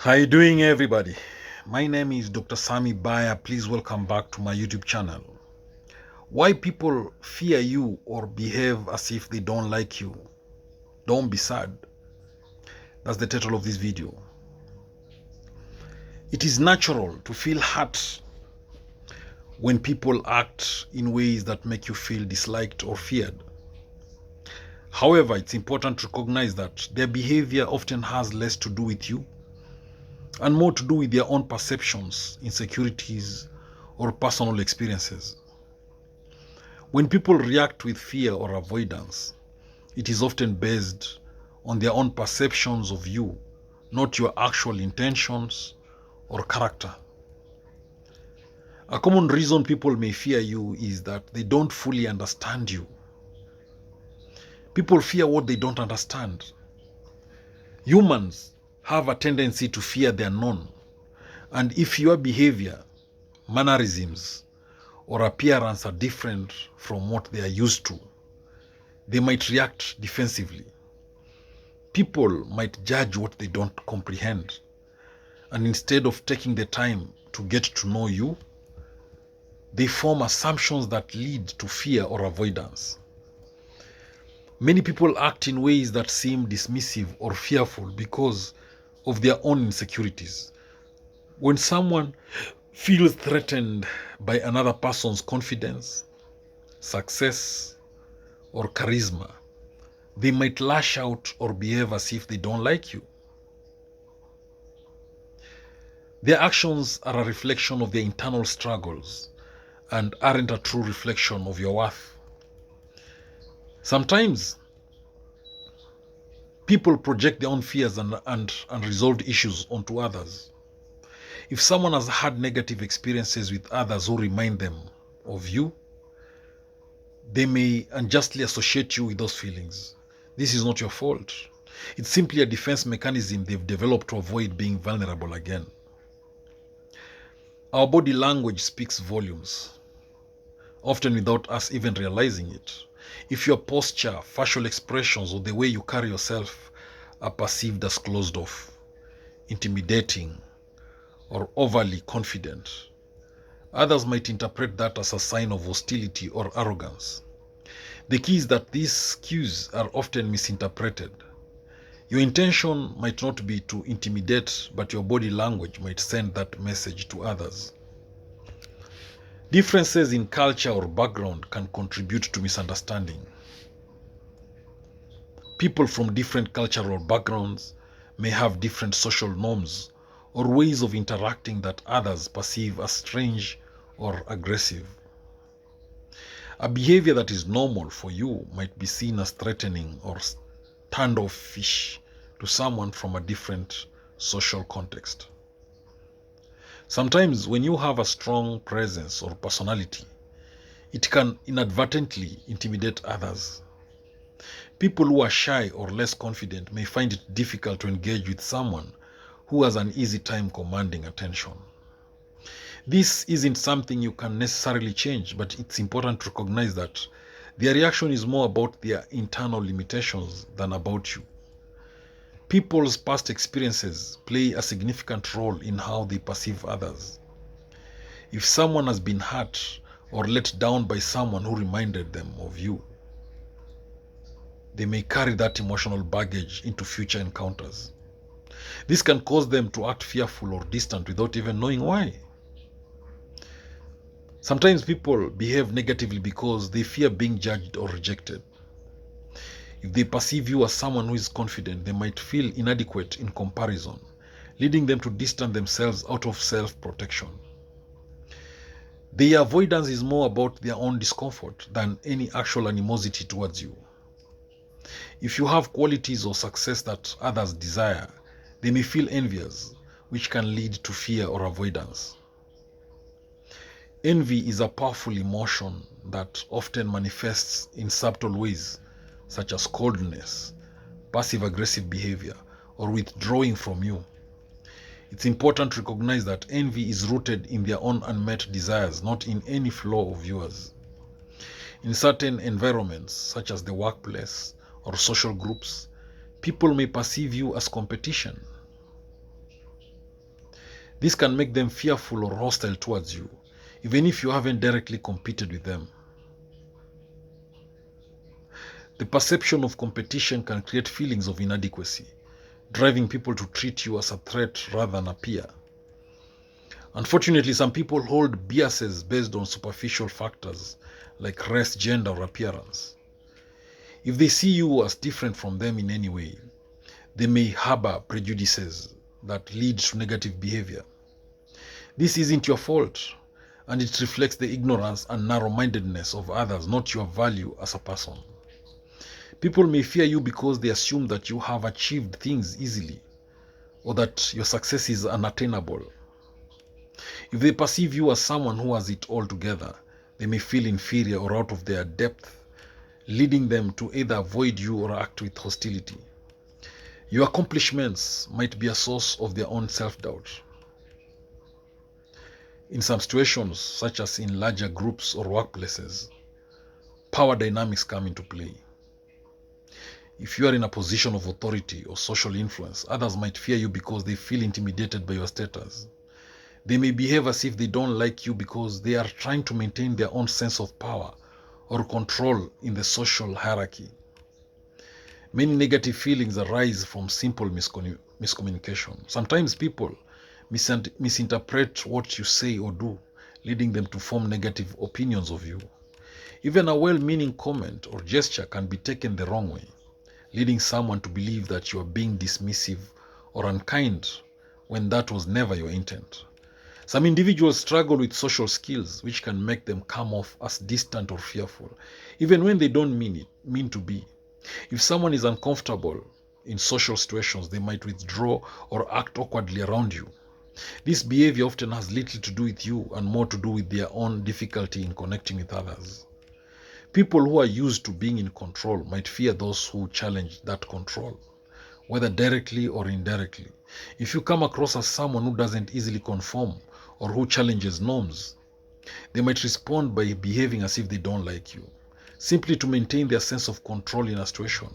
How you doing, everybody? My name is Dr. Sami Baya. Please welcome back to my YouTube channel. Why people fear you or behave as if they don't like you. Don't be sad. That's the title of this video. It is natural to feel hurt when people act in ways that make you feel disliked or feared. However, it's important to recognize that their behavior often has less to do with you and more to do with their own perceptions, insecurities, or personal experiences. When people react with fear or avoidance, it is often based on their own perceptions of you, not your actual intentions or character. A common reason people may fear you is that they don't fully understand you. People fear what they don't understand. Humans have a tendency to fear the unknown, and if your behavior, mannerisms, or appearance are different from what they are used to, they might react defensively. People might judge what they don't comprehend, and instead of taking the time to get to know you, they form assumptions that lead to fear or avoidance. Many people act in ways that seem dismissive or fearful because of their own insecurities. When someone feels threatened by another person's confidence, success, or charisma, they might lash out or behave as if they don't like you. Their actions are a reflection of their internal struggles and aren't a true reflection of your worth. Sometimes people project their own fears and unresolved issues onto others. If someone has had negative experiences with others who remind them of you, they may unjustly associate you with those feelings. This is not your fault. It's simply a defense mechanism they've developed to avoid being vulnerable again. Our body language speaks volumes, often without us even realizing it. If your posture, facial expressions, or the way you carry yourself are perceived as closed off, intimidating, or overly confident, others might interpret that as a sign of hostility or arrogance. The key is that these cues are often misinterpreted. Your intention might not be to intimidate, but your body language might send that message to others. Differences in culture or background can contribute to misunderstanding. People from different cultural backgrounds may have different social norms or ways of interacting that others perceive as strange or aggressive. A behavior that is normal for you might be seen as threatening or standoffish to someone from a different social context. Sometimes when you have a strong presence or personality, it can inadvertently intimidate others. People who are shy or less confident may find it difficult to engage with someone who has an easy time commanding attention. This isn't something you can necessarily change, but it's important to recognize that their reaction is more about their internal limitations than about you. People's past experiences play a significant role in how they perceive others. If someone has been hurt or let down by someone who reminded them of you, they may carry that emotional baggage into future encounters. This can cause them to act fearful or distant without even knowing why. Sometimes people behave negatively because they fear being judged or rejected. If they perceive you as someone who is confident, they might feel inadequate in comparison, leading them to distance themselves out of self-protection. Their avoidance is more about their own discomfort than any actual animosity towards you. If you have qualities or success that others desire, they may feel envious, which can lead to fear or avoidance. Envy is a powerful emotion that often manifests in subtle ways, such as coldness, passive-aggressive behavior, or withdrawing from you. It's important to recognize that envy is rooted in their own unmet desires, not in any flaw of yours. In certain environments, such as the workplace or social groups, people may perceive you as competition. This can make them fearful or hostile towards you, even if you haven't directly competed with them. The perception of competition can create feelings of inadequacy, driving people to treat you as a threat rather than a peer. Unfortunately, some people hold biases based on superficial factors like race, gender, or appearance. If they see you as different from them in any way, they may harbor prejudices that lead to negative behavior. This isn't your fault, and it reflects the ignorance and narrow-mindedness of others, not your value as a person. People may fear you because they assume that you have achieved things easily or that your success is unattainable. If they perceive you as someone who has it all together, they may feel inferior or out of their depth, leading them to either avoid you or act with hostility. Your accomplishments might be a source of their own self-doubt. In some situations, such as in larger groups or workplaces, power dynamics come into play. If you are in a position of authority or social influence, others might fear you because they feel intimidated by your status. They may behave as if they don't like you because they are trying to maintain their own sense of power or control in the social hierarchy. Many negative feelings arise from simple miscommunication. Sometimes people misinterpret what you say or do, leading them to form negative opinions of you. Even a well-meaning comment or gesture can be taken the wrong way, leading someone to believe that you are being dismissive or unkind when that was never your intent. Some individuals struggle with social skills, which can make them come off as distant or fearful, even when they don't mean to be. If someone is uncomfortable in social situations, they might withdraw or act awkwardly around you. This behavior often has little to do with you and more to do with their own difficulty in connecting with others. People who are used to being in control might fear those who challenge that control, whether directly or indirectly. If you come across as someone who doesn't easily conform or who challenges norms, they might respond by behaving as if they don't like you, simply to maintain their sense of control in a situation.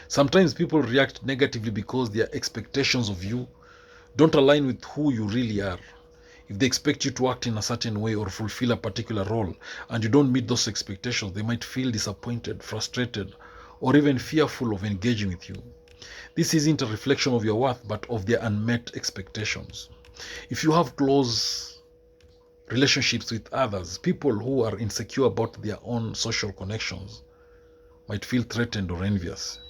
Sometimes people react negatively because their expectations of you don't align with who you really are. If they expect you to act in a certain way or fulfill a particular role and you don't meet those expectations, they might feel disappointed, frustrated, or even fearful of engaging with you. This isn't a reflection of your worth, but of their unmet expectations. If you have close relationships with others, people who are insecure about their own social connections might feel threatened or envious.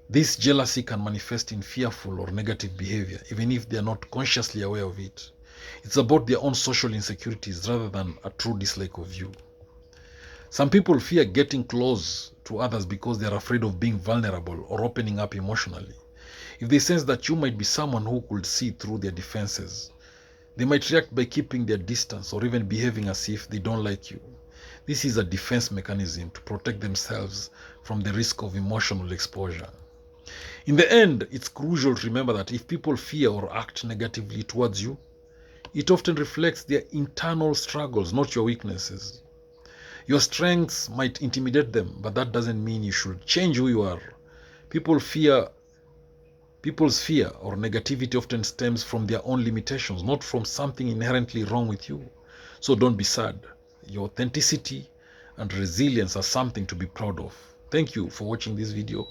This jealousy can manifest in fearful or negative behavior, even if they are not consciously aware of it. It's about their own social insecurities rather than a true dislike of you. Some people fear getting close to others because they are afraid of being vulnerable or opening up emotionally. If they sense that you might be someone who could see through their defenses, they might react by keeping their distance or even behaving as if they don't like you. This is a defense mechanism to protect themselves from the risk of emotional exposure. In the end, it's crucial to remember that if people fear or act negatively towards you, it often reflects their internal struggles, not your weaknesses. Your strengths might intimidate them, but that doesn't mean you should change who you are. People's fear or negativity often stems from their own limitations, not from something inherently wrong with you. So don't be sad. Your authenticity and resilience are something to be proud of. Thank you for watching this video.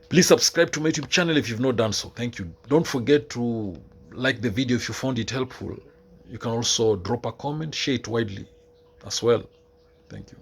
Please subscribe to my YouTube channel if you've not done so. Thank you. Don't forget to like the video if you found it helpful. You can also drop a comment, share it widely as well. Thank you.